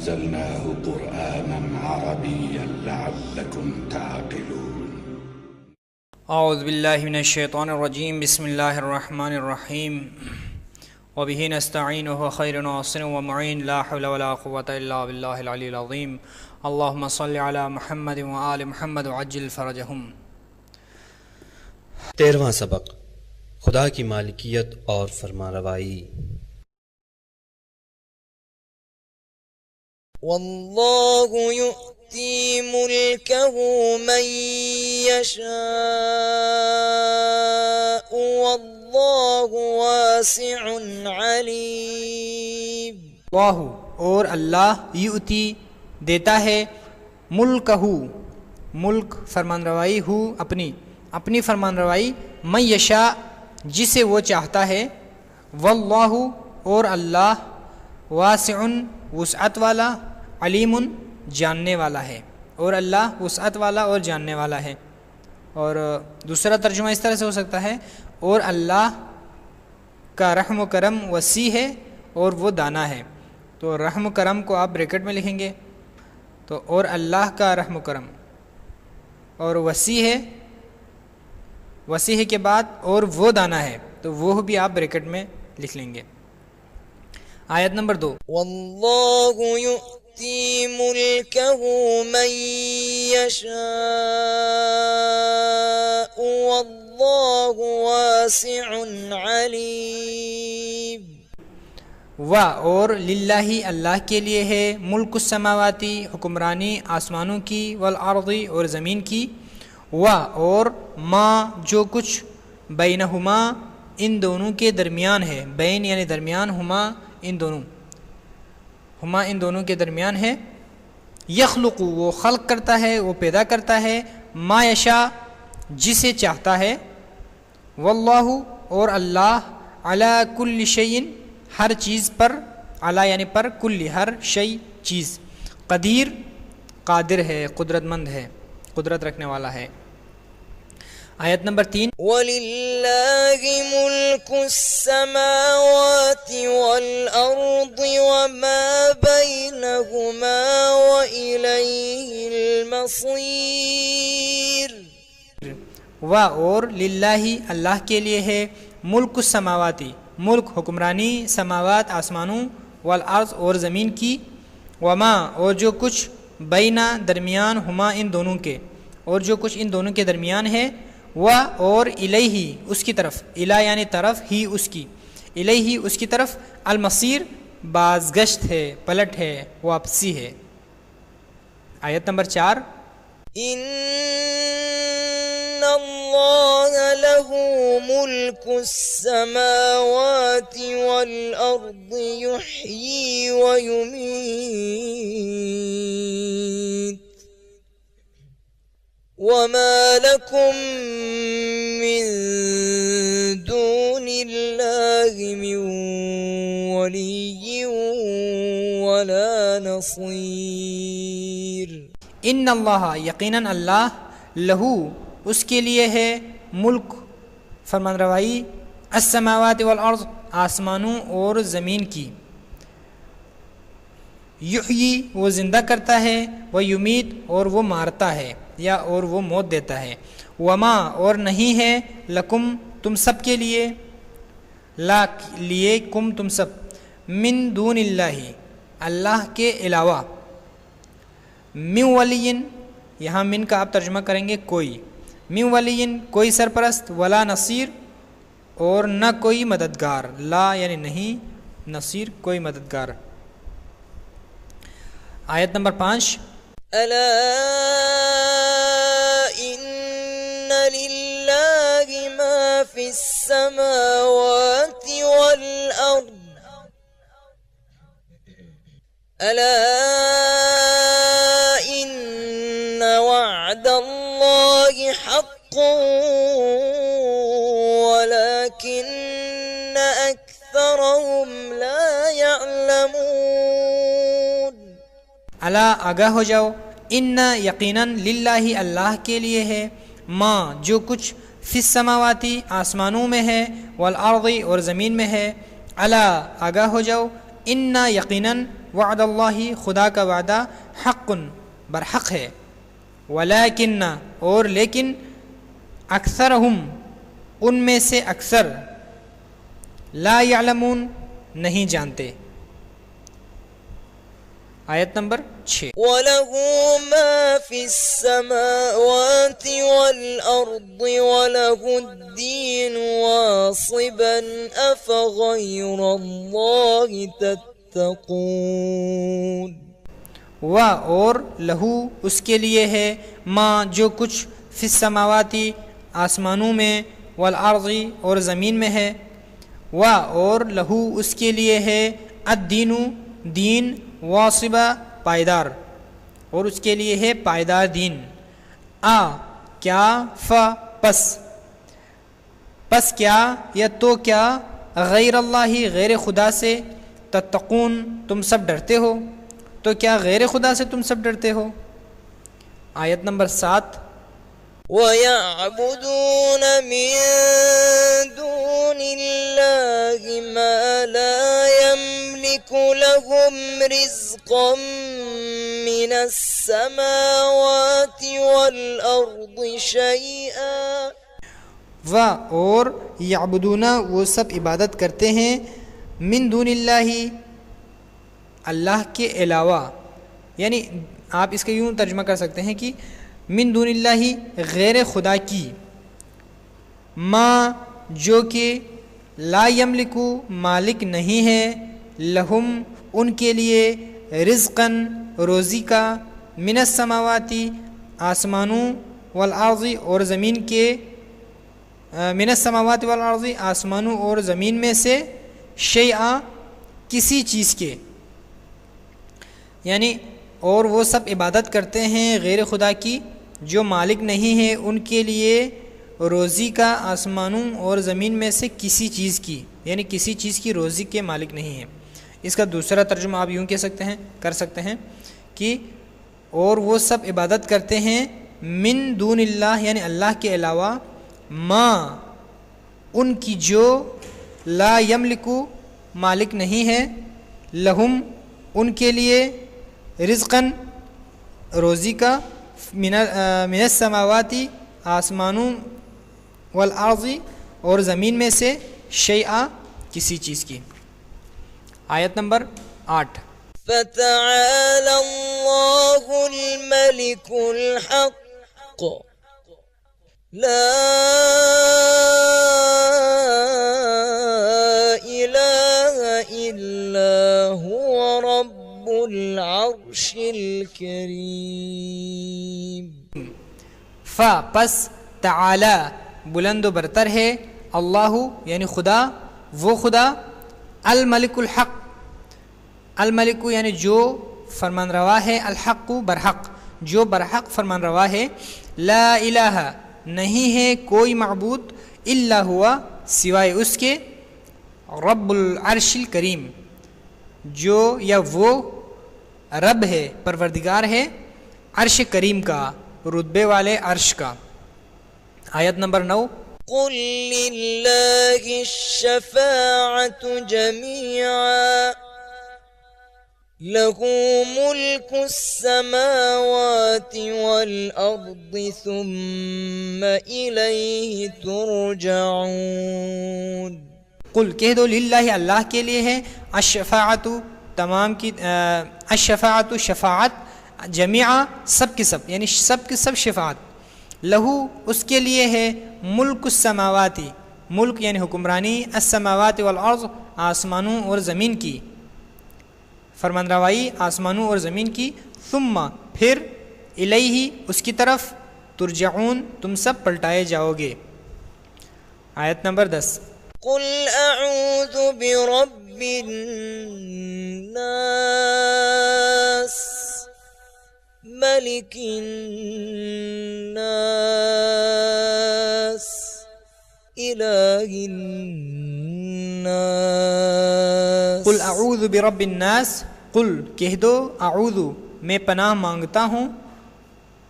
ونزلناه قرآنا عربيا لعلكم تعقلون. اعوذ باللہ من الشیطان الرجیم. بسم اللہ الرحمن الرحیم. وبہ نستعین وهو خیر ناصر ومعین. لا حول ولا قوة الا باللہ العلی العظیم. اللہم صل علی محمد وآل محمد وعجل فرجہم. 13واں سبق، خدا کی مالکیت اور فرمانروائی. واللہ یؤتی ملکہ من یشاء واللہ واسع علیم. اللہ اور اللہ یؤتی دیتا ہے، ملکہ ملک فرمان روائی ہو اپنی فرمان روائی، من یشاء جسے وہ چاہتا ہے، واللہ اور اللہ واسع وسعت والا، علیم جاننے والا ہے، اور اللہ وسعت والا اور جاننے والا ہے. اور دوسرا ترجمہ اس طرح سے ہو سکتا ہے، اور اللہ کا رحم و کرم وسیع ہے اور وہ دانا ہے. تو رحم و کرم کو آپ بریکٹ میں لکھیں گے، تو اور اللہ کا رحم و کرم، اور وسیع ہے کے بعد اور وہ دانا ہے، تو وہ بھی آپ بریکٹ میں لکھ لیں گے. آیت نمبر 2. واللہ یؤتی ملکہ من یشاء واللہ واسع علیم. اور للہ اللہ کے لیے ہے، ملک السماواتی حکمرانی آسمانوں کی، والارض اور زمین کی، اور ما جو کچھ بینہما ان دونوں کے درمیان ہے، بین یعنی درمیان، ہما ان دونوں کے درمیان ہے. یخلق وہ خلق کرتا ہے، وہ پیدا کرتا ہے، ما یشاء جسے چاہتا ہے، واللہ اور اللہ علی کل شیء ہر چیز پر، علی یعنی پر، کل ہر شیء چیز، قدیر قادر ہے، قدرت مند ہے، قدرت رکھنے والا ہے. آیت نمبر 3. وَلِلَّهِ مُلْكُ السَّمَاوَاتِ وَالْأَرْضِ وَمَا بَيْنَهُمَا وَإِلَيْهِ الْمَصِيرُ. اور للہ اللہ کے لیے ہے، ملک السماواتی ملک حکمرانی سماوات آسمانوں، والارض اور زمین کی، وما اور جو کچھ بینا درمیان، ہما ان دونوں کے، اور جو کچھ ان دونوں کے درمیان ہے، اور الیہ اس کی طرف، الی یعنی طرف، ہی اس کی، الیہ اس کی طرف، المصیر بازگشت ہے، پلٹ ہے، واپسی ہے. آیت نمبر 4. ان اللہ له ملک السماوات والارض یحیی ویمیت وما لكم من دون اللہ من ولی ولا نصیر. ان اللہ یقیناً اللہ، لہو اس کے لیے ہے، ملک فرمان روائی، السماوات والارض آسمانوں اور زمین کی، یحیی وہ زندہ کرتا ہے، وہ یمیت اور وہ مارتا ہے، یا اور وہ موت دیتا ہے. وما اور نہیں ہے، لکم تم سب کے لیے، لا لیے کم تم سب، من دون اللہ اللہ کے علاوہ، من ولی یہاں من کا آپ ترجمہ کریں گے کوئی، من ولی کوئی سرپرست، ولا نصیر اور نہ کوئی مددگار، لا یعنی نہیں، نصیر کوئی مددگار. آیت نمبر 5. الا ان للہ ما فی السماوات والارض الا ان وعد اللہ حق ولكن اکثرهم لا يعلمون. الا آگاہ ہو جاؤ، ان یقیناً للہ اللہ کے لیے ہے، ما جو کچھ فی السماواتی آسمانوں میں ہے، والارض اور زمین میں ہے. الا آگاہ ہو جاؤ، ان یقیناً وعد اللہ خدا کا وعدہ حق برحق ہے، ولیکن اور لیکن اکثرہم ان میں سے اکثر لا یعلمون نہیں جانتے۔ آیت نمبر 6 وَلَهُ مَا فِي السَّمَاوَاتِ وَالْأَرْضِ وَلَهُ الدِّينُ وَاصِبًا أَفَغَيْرَ اللَّهِ تَتَّقُونَ۔ اور لہو اس کے لیے ہے ما جو کچھ فی السماواتی آسمانوں میں، والارض اور زمین میں ہے، اور لہو اس کے لیے ہے الدین دین، واصبہ پائیدار، اور اس کے لیے ہے پائیدار دین۔ کیا پس کیا یا تو کیا غیر اللہ غیر خدا سے تتقون تم سب ڈرتے ہو، تو کیا غیر خدا سے تم سب ڈرتے ہو۔ آیت نمبر 7 وَيَعْبُدُونَ مِن دُونِ اللَّهِ مَا لَا يَمْلِكُ لَهُمْ رِزْقًا مِّنَ السَّمَاوَاتِ وَالْأَرْضِ شَيْئًا۔ اور یعبدون وہ سب عبادت کرتے ہیں من دون اللہ اللہ کے علاوہ، یعنی آپ اس کا یوں ترجمہ کر سکتے ہیں کہ من دون اللہ غیر خدا کی، ما جو کہ لا یملکو مالک نہیں ہے، لہم ان کے لیے، رزقاً روزی کا، من السماواتی آسمانوں، والارض اور زمین کے، من السماوات والارض آسمانوں اور زمین میں سے، شیئا کسی چیز کے، یعنی اور وہ سب عبادت کرتے ہیں غیر خدا کی جو مالک نہیں ہے ان کے لیے روزی کا آسمانوں اور زمین میں سے کسی چیز کی، یعنی کسی چیز کی روزی کے مالک نہیں ہے۔ اس کا دوسرا ترجمہ آپ یوں کر سکتے ہیں کہ اور وہ سب عبادت کرتے ہیں من دون اللہ یعنی اللہ کے علاوہ، ما ان کی جو لا یملکو مالک نہیں ہے، لہم ان کے لیے، رزقاً روزی کا، من السماواتی آسمانوں، والارض اور زمین میں سے، شیئا کسی چیز کی۔ آیت نمبر 8 فَتَعَالَى اللَّهُ الْمَلِكُ الْحَقُّ لَا إِلَٰهَ إِلَّا هُوَ رَبُّ الْعَرْشِ الْكَرِيمِ۔ پس تعالی بلند و برتر ہے، اللہ یعنی خدا، وہ خدا، الملک الحق، الملک یعنی جو فرمان روا ہے، الحق برحق جو برحق فرمان روا ہے، لا الہ نہیں ہے کوئی معبود، الا ہوا سوائے اس کے، رب العرش الکریم جو یا وہ رب ہے، پروردگار ہے عرش کریم کا، رتبے والے عرش کا۔ آیت نمبر 9 قُل لِّلَّهِ الشَّفَاعَةُ جَمِيعًا لَهُ مُلْكُ السَّمَاوَاتِ وَالْأَرْضِ ثُمَّ إِلَيْهِ تُرْجَعُونَ۔ قل کہہ دو للہ اللہ کے لیے ہے، الشفاعت تمام کی، الشفاعت شفاعت، جمیعا سب کے سب یعنی سب کے سب شفاعت، لہو اس کے لیے ہے، ملک السماواتی ملک یعنی حکمرانی، السماوات والارض آسمانوں اور زمین کی، فرمان روائی آسمانوں اور زمین کی، ثم پھر، الیہ اس کی طرف، ترجعون تم سب پلٹائے جاؤ گے۔ آیت نمبر 10 قُلْ أَعُوذُ بِرَبِّ النَّاسِ مَلِكِ النَّاسِ إِلَٰهِ النَّاسِ۔ قل اعوذ برب الناس، قل کہہ دو، اعوذ میں پناہ مانگتا ہوں،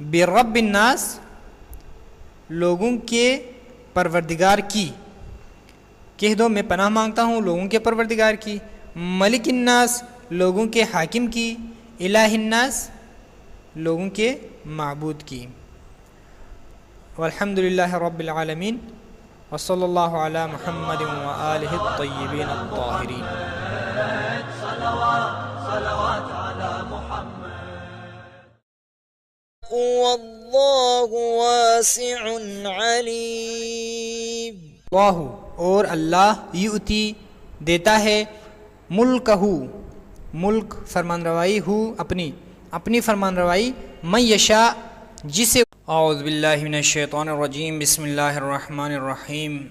برب الناس لوگوں کے پروردگار کی، کہہ دو میں پناہ مانگتا ہوں لوگوں کے پروردگار کی، ملک الناس لوگوں کے حاکم کی، الہ الناس لوگوں کے معبود کی۔ والحمد للہ رب العالمین، وصلی اللہ علی محمد وآلہ الطیبین الطاہرین۔ واللہ واسع علیم۔ اللہ اور اللہ یؤتی دیتا ہے، ملکہ ملک فرمان روائی ہو اپنی فرمان روائی، من یشاء جسے۔ اعوذ باللہ من الشیطان الرجیم، بسم اللہ الرحمن الرحیم،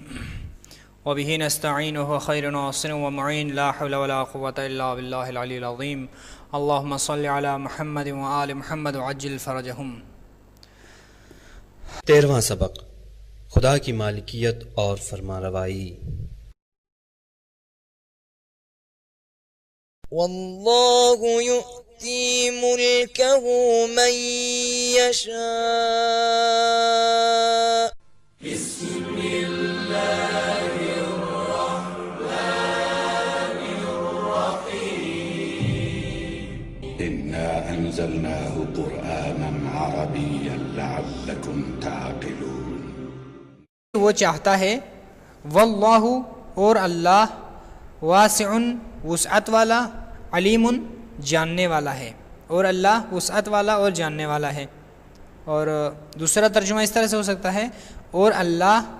وبہ نستعین وهو خیر ناصر ومعین، لا حول ولا قوة الا باللہ العلی العظیم، اللہم صل علی محمد وآل محمد وعجل فرجہم۔ 13واں سبق، خدا کی مالکیت اور فرمانروائی۔ واللہ یؤتی ملکہ من یشاء۔ إنا أنزلناه قرآنا عربيا لعلكم تعقلون۔ وہ چاہتا ہے، واللہ اور اللہ، واسع وسعت والا، علیم جاننے والا ہے، اور اللہ وسعت والا اور جاننے والا ہے۔ اور دوسرا ترجمہ اس طرح سے ہو سکتا ہے، اور اللہ